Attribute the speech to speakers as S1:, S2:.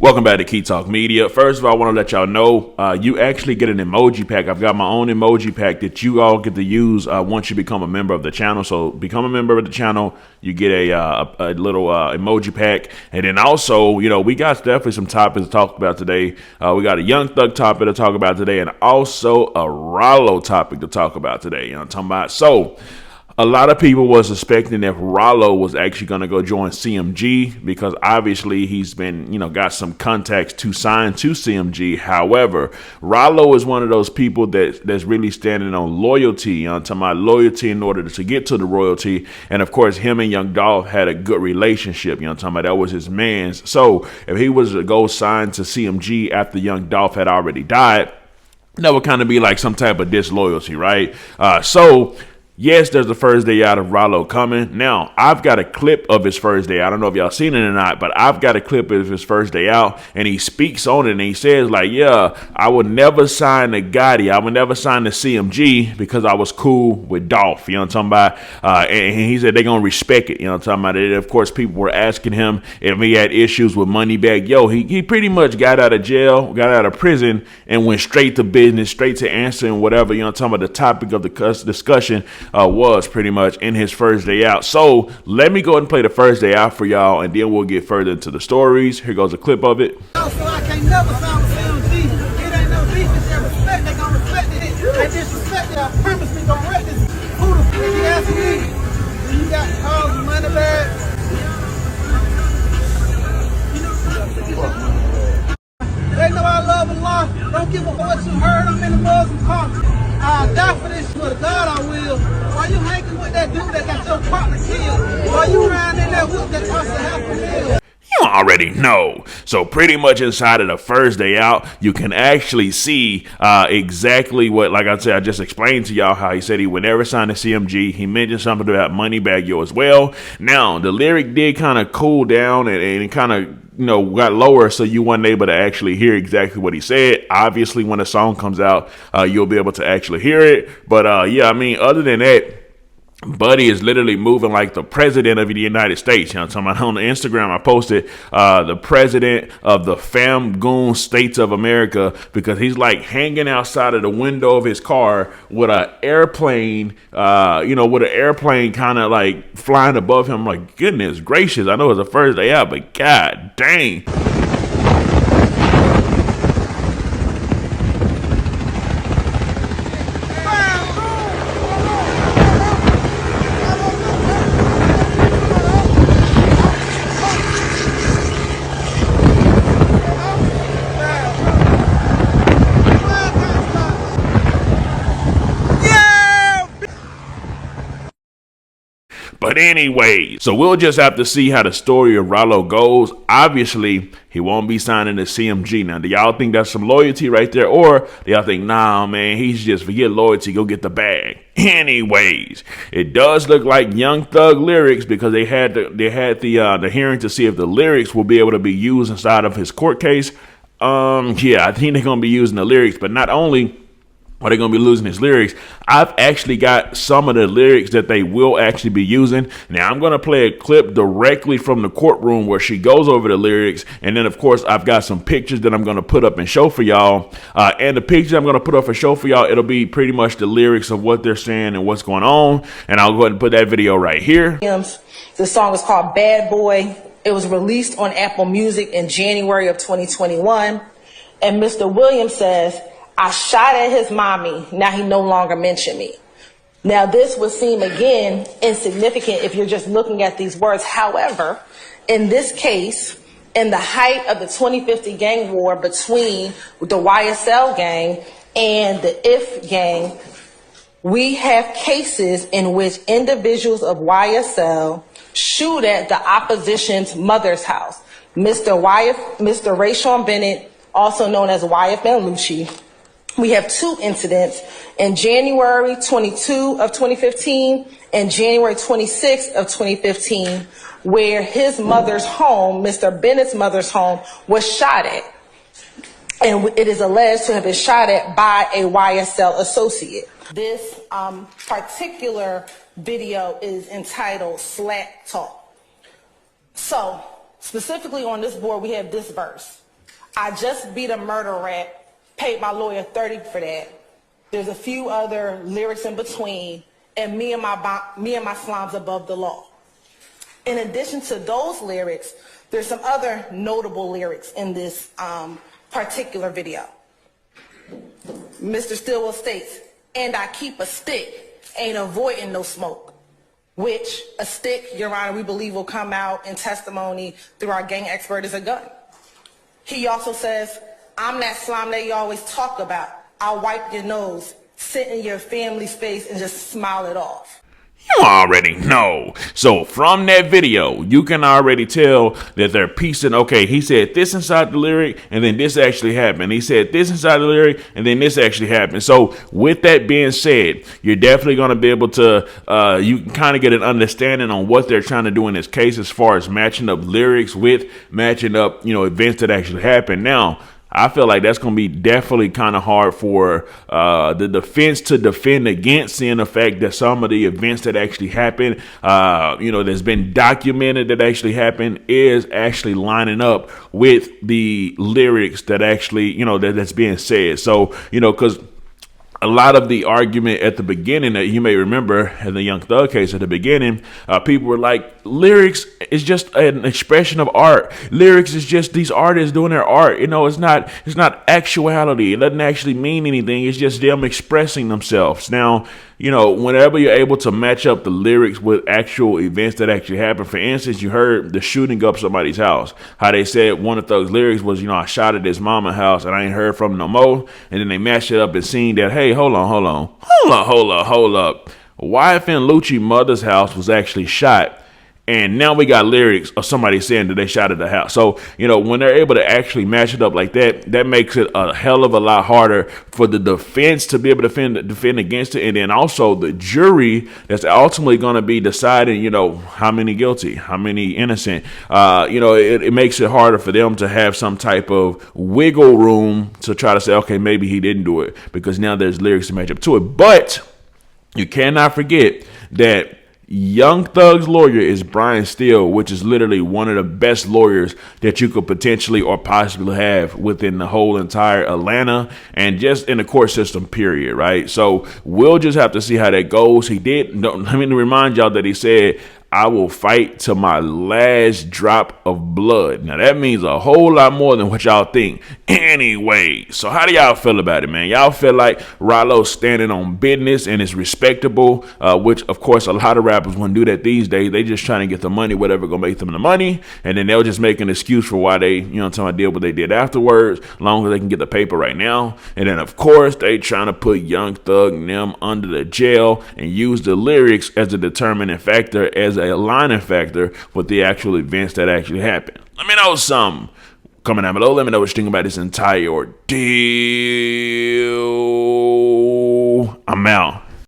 S1: Welcome back to Key Talk Media. First of all, I want to let y'all know you actually get an emoji pack. I've got my own emoji pack that you all get to use once you become a member of the channel. So become a member of the channel, you get a little emoji pack. And then also, you know, we got definitely some topics to talk about today. We got a Young Thug topic to talk about today and also a Ralo topic to talk about today. You know what I'm talking about? So a lot of people was suspecting if Ralo was actually going to go join CMG because obviously he's been, got some contacts to sign to CMG. However, Ralo is one of those people that's really standing on loyalty, I'm talking about loyalty in order to get to the royalty. And of course, him and Young Dolph had a good relationship, I'm talking about that was his man's. So if he was to go sign to CMG after Young Dolph had already died, that would kind of be like some type of disloyalty, right? Yes, there's the first day out of Ralo coming. Now, I've got a clip of his first day. I don't know if y'all seen it or not, but I've got a clip of his first day out, and he speaks on it, and he says, like, yeah, I would never sign to Gotti. I would never sign to CMG because I was cool with Dolph, you know what I'm talking about? And he said they're going to respect it, you know what I'm talking about? And of course, people were asking him if he had issues with MoneyBagg. Yo, he pretty much got out of jail, got out of prison, and went straight to business, straight to answering whatever, you know what I'm talking about? The topic of the discussion was pretty much in his first day out. So let me go ahead and play the first day out for y'all, and then we'll get further into the stories. Here goes a clip of it.
S2: So I can't never sound CMG. It ain't no beef, it's their respect. They gonna respect it. They disrespect it. I promise me gonna wreck this. Who the fuck you asking me? Do you got calls and money bags? They know I love Allah. Don't give a fuck what you heard. I'm in the Muslim country. I'll die for this. Swear to God I will. Why you hanging with that dude that got your partner killed? Why you riding in that whip that cost $500,000?
S1: You already know. So pretty much inside of the first day out, you can actually see exactly what, like I said, I just explained to y'all how he said he would never sign to CMG. He mentioned something about MoneyBagg Yo as well. Now, the lyric did kind of cool down and it kind of, got lower, so you weren't able to actually hear exactly what he said. Obviously, when the song comes out, you'll be able to actually hear it. But yeah, I mean, other than that, Buddy is literally moving like the president of the United States. You know what I'm talking about? On the Instagram, I posted the president of the Goon States of America because he's like hanging outside of the window of his car with an airplane, with an airplane kind of like flying above him. I'm like, goodness gracious. I know it's the first day out, but god dang. But anyway, so we'll just have to see how the story of Ralo goes. Obviously, he won't be signing to CMG. Now, do y'all think that's some loyalty right there? Or do y'all think, nah, man, he's just forget loyalty, go get the bag? Anyways, it does look like Young Thug lyrics because they had the hearing to see if the lyrics will be able to be used inside of his court case. Yeah, I think they're going to be using the lyrics, but not only are they going to be losing his lyrics, I've actually got some of the lyrics that they will actually be using. Now, I'm going to play a clip directly from the courtroom where she goes over the lyrics. And then, of course, I've got some pictures that I'm going to put up and show for y'all. And the pictures I'm going to put up and show for y'all, it'll be pretty much the lyrics of what they're saying and what's going on. And I'll go ahead and put that video right here.
S3: The song is called Bad Boy. It was released on Apple Music in January of 2021. And Mr. Williams says, I shot at his mommy. Now he no longer mentioned me. Now this would seem again insignificant if you're just looking at these words. However, in this case, in the height of the 2050 gang war between the YSL gang and the IF gang, we have cases in which individuals of YSL shoot at the opposition's mother's house. Mr. Rayshawn Bennett, also known as YF Manlucci. We have two incidents in January 22 of 2015 and January 26 of 2015, where his mother's home, Mr. Bennett's mother's home, was shot at. And it is alleged to have been shot at by a YSL associate. This particular video is entitled Slack Talk. So specifically on this board, we have this verse. I just beat a murder rap, paid my lawyer $30 for that. There's a few other lyrics in between, and me and my slime's above the law. In addition to those lyrics, there's some other notable lyrics in this particular video. Mr. Stillwell states, "And I keep a stick, ain't avoiding no smoke," which a stick, Your Honor, we believe will come out in testimony through our gang expert is a gun. He also says, "I'm that slime that you always talk about. I'll wipe your nose, sit in your family's face and just smile it off."
S1: You already know. So from that video, you can already tell that they're piecing, okay, he said this inside the lyric, and then this actually happened. He said this inside the lyric, and then this actually happened. So with that being said, you're definitely going to be able to, you can kind of get an understanding on what they're trying to do in this case as far as matching up lyrics with matching up, events that actually happened. Now, I feel like that's going to be definitely kind of hard for the defense to defend against, seeing the fact that some of the events that actually happened, that's been documented that actually happened, is actually lining up with the lyrics that actually, that's being said. So, because a lot of the argument at the beginning that you may remember in the Young Thug case at the beginning, people were like, lyrics is just an expression of art. Lyrics is just these artists doing their art. It's not actuality. It doesn't actually mean anything. It's just them expressing themselves. Now, whenever you're able to match up the lyrics with actual events that actually happened. For instance, you heard the shooting up somebody's house. How they said one of Thug's lyrics was, I shot at his mama's house and I ain't heard from him no more. And then they matched it up and seen that, hey, hold up. Wife and Lucci mother's house was actually shot. And now we got lyrics of somebody saying that they shot at the house. So, when they're able to actually match it up like that, that makes it a hell of a lot harder for the defense to be able to defend against it. And then also the jury that's ultimately going to be deciding, how many guilty, how many innocent. It makes it harder for them to have some type of wiggle room to try to say, okay, maybe he didn't do it, because now there's lyrics to match up to it. But you cannot forget that Young Thug's lawyer is Brian Steele, which is literally one of the best lawyers that you could potentially or possibly have within the whole entire Atlanta and just in the court system, period, right? So we'll just have to see how that goes. Let me remind y'all that he said, "I will fight to my last drop of blood." Now, that means a whole lot more than what y'all think. Anyway, so how do y'all feel about it, man? Y'all feel like Ralo's standing on business and is respectable, which, of course, a lot of rappers wouldn't do that these days. They just trying to get the money, whatever going to make them the money, and then they'll just make an excuse for why they, trying to deal what they did afterwards, as long as they can get the paper right now. And then, of course, they trying to put Young Thug and them under the jail and use the lyrics as a determining factor, as a aligning factor with the actual events that actually happened. Let me know something. Comment down below. Let me know what you think about this entire ordeal. I'm out.